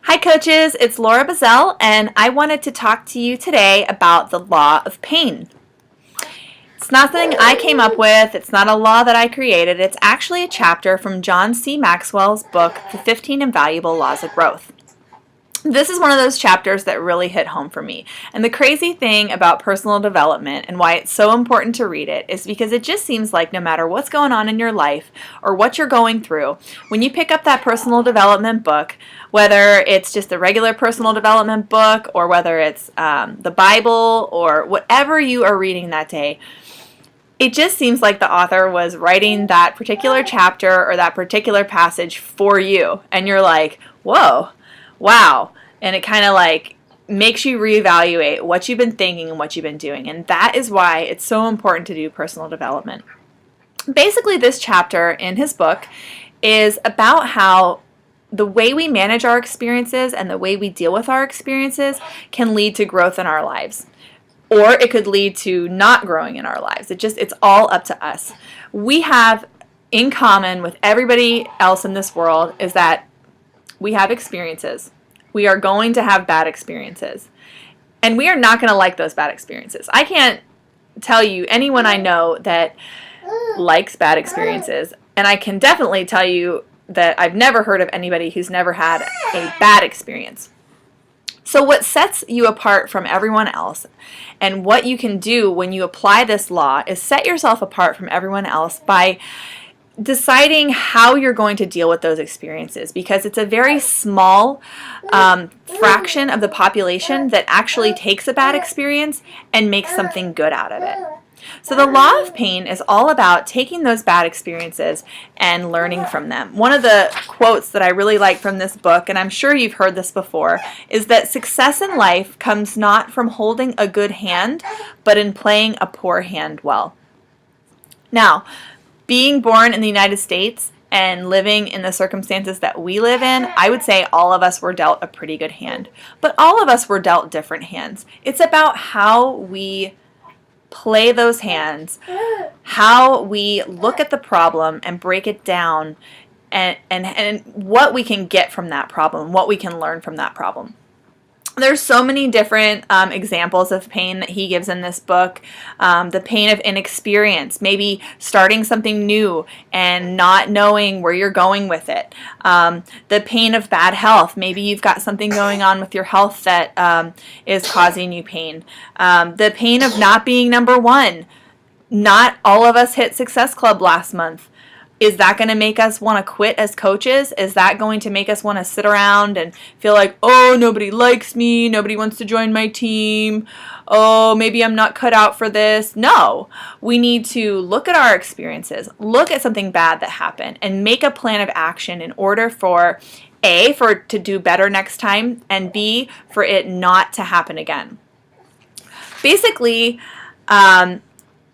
Hi coaches, it's Laura Bazell and I wanted to talk to you today about the law of pain. It's not something I came up with, it's not a law that I created, it's actually a chapter from John C. Maxwell's book, The 15 Invaluable Laws of Growth. This is one of those chapters that really hit home for me. And the crazy thing about personal development and why it's so important to read it is because it just seems like no matter what's going on in your life or what you're going through, when you pick up that personal development book, whether it's just a regular personal development book or whether it's the Bible or whatever you are reading that day, it just seems like the author was writing that particular chapter or that particular passage for you. And you're like, whoa. Wow. And it kind of like makes you reevaluate what you've been thinking and what you've been doing. And that is why it's so important to do personal development. Basically, this chapter in his book is about how the way we manage our experiences and the way we deal with our experiences can lead to growth in our lives. Or it could lead to not growing in our lives. It's all up to us. We have in common with everybody else in this world is that we have experiences. We are going to have bad experiences. And we are not going to like those bad experiences. I can't tell you anyone I know that likes bad experiences. And I can definitely tell you that I've never heard of anybody who's never had a bad experience. So what sets you apart from everyone else and what you can do when you apply this law is set yourself apart from everyone else by deciding how you're going to deal with those experiences, because it's a very small fraction of the population that actually takes a bad experience and makes something good out of it. So the law of pain is all about taking those bad experiences and learning from them. One of the quotes that I really like from this book, and I'm sure you've heard this before, is that success in life comes not from holding a good hand, but in playing a poor hand well. Now, being born in the United States and living in the circumstances that we live in, I would say all of us were dealt a pretty good hand. But all of us were dealt different hands. It's about how we play those hands, how we look at the problem and break it down, and what we can get from that problem, what we can learn from that problem. There's so many different examples of pain that he gives in this book. The pain of inexperience, maybe starting something new and not knowing where you're going with it. The pain of bad health, maybe you've got something going on with your health that is causing you pain. The pain of not being number one. Not all of us hit Success Club last month. Is that going to make us want to quit as coaches? Is that going to make us want to sit around and feel like, oh, nobody likes me, nobody wants to join my team, oh, maybe I'm not cut out for this? No, we need to look at our experiences, look at something bad that happened, and make a plan of action in order for A, for it to do better next time, and B, for it not to happen again. Basically,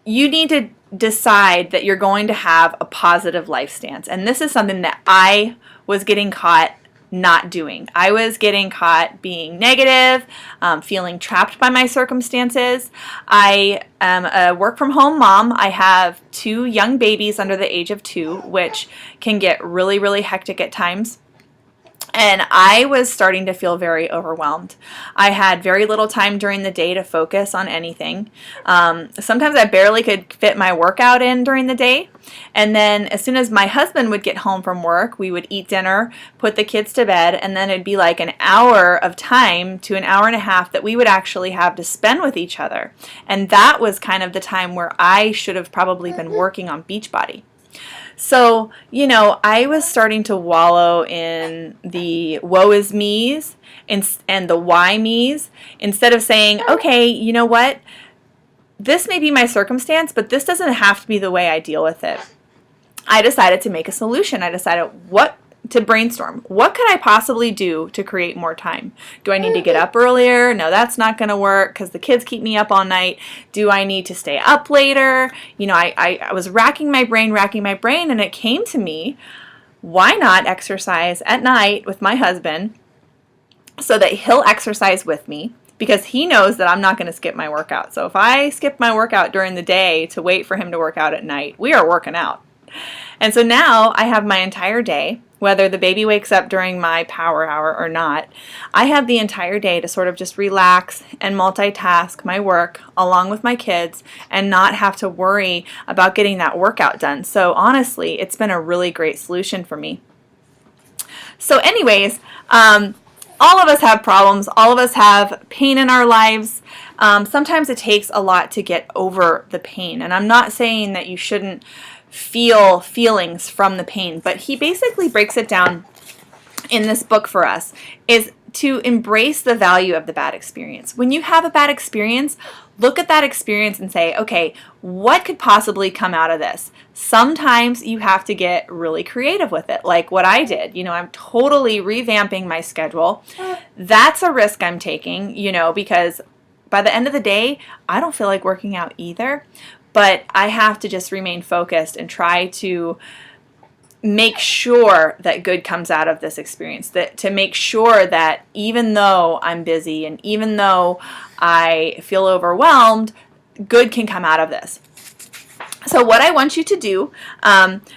you need to decide that you're going to have a positive life stance. And this is something that I was getting caught not doing. I was getting caught being negative, feeling trapped by my circumstances. I am a work from home mom. I have 2 young babies under the age of 2, which can get really, really hectic at times. And I was starting to feel very overwhelmed. I had very little time during the day to focus on anything. Sometimes I barely could fit my workout in during the day. And then as soon as my husband would get home from work, we would eat dinner, put the kids to bed, and then it'd be like an hour of time to an hour and a half that we would actually have to spend with each other. And that was kind of the time where I should have probably been working on Beachbody. So, I was starting to wallow in the woe is me's and the why me's instead of saying, okay, you know what? This may be my circumstance, but this doesn't have to be the way I deal with it. I decided to make a solution. I decided to brainstorm. What could I possibly do to create more time? Do I need to get up earlier? No, that's not going to work because the kids keep me up all night. Do I need to stay up later? I was racking my brain, and it came to me, why not exercise at night with my husband so that he'll exercise with me? Because he knows that I'm not going to skip my workout. So if I skip my workout during the day to wait for him to work out at night, we are working out. And so now I have my entire day whether the baby wakes up during my power hour or not, I have the entire day to sort of just relax and multitask my work along with my kids and not have to worry about getting that workout done. So honestly, it's been a really great solution for me. So anyways, all of us have problems. All of us have pain in our lives. Sometimes it takes a lot to get over the pain. And I'm not saying that you shouldn't feel feelings from the pain, but he basically breaks it down in this book for us is to embrace the value of the bad experience. When you have a bad experience, look at that experience and say, okay, what could possibly come out of this? Sometimes you have to get really creative with it, like what I did. I'm totally revamping my schedule. That's a risk I'm taking, because by the end of the day, I don't feel like working out either. But I have to just remain focused and try to make sure that good comes out of this experience, to make sure that even though I'm busy and even though I feel overwhelmed, good can come out of this. So what I want you to do,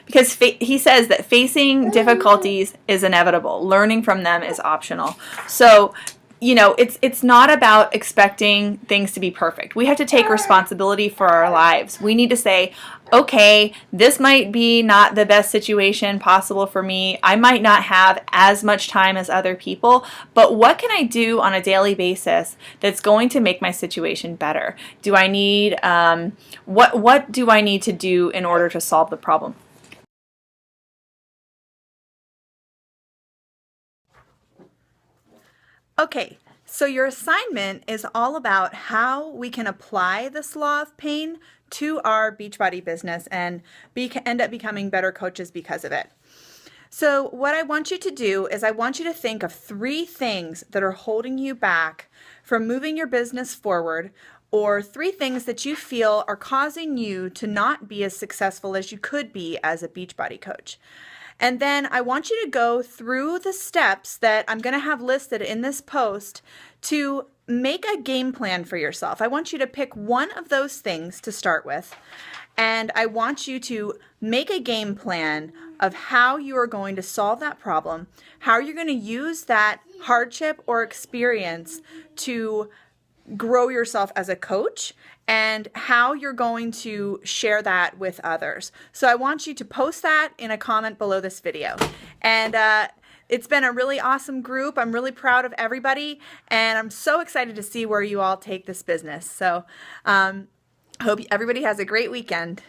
because he says that facing difficulties is inevitable, learning from them is optional. So it's not about expecting things to be perfect. We have to take responsibility for our lives. We need to say, okay, this might be not the best situation possible for me. I might not have as much time as other people, but what can I do on a daily basis that's going to make my situation better? Do I need, what do I need to do in order to solve the problem? Okay, so your assignment is all about how we can apply this law of pain to our Beachbody business and end up becoming better coaches because of it. So what I want you to do is I want you to think of 3 things that are holding you back from moving your business forward, or 3 things that you feel are causing you to not be as successful as you could be as a Beachbody coach. And then I want you to go through the steps that I'm going to have listed in this post to make a game plan for yourself. I want you to pick one of those things to start with, and I want you to make a game plan of how you are going to solve that problem, how you're going to use that hardship or experience to grow yourself as a coach, and how you're going to share that with others. So I want you to post that in a comment below this video. And it's been a really awesome group. I'm really proud of everybody, and I'm so excited to see where you all take this business. So I hope everybody has a great weekend.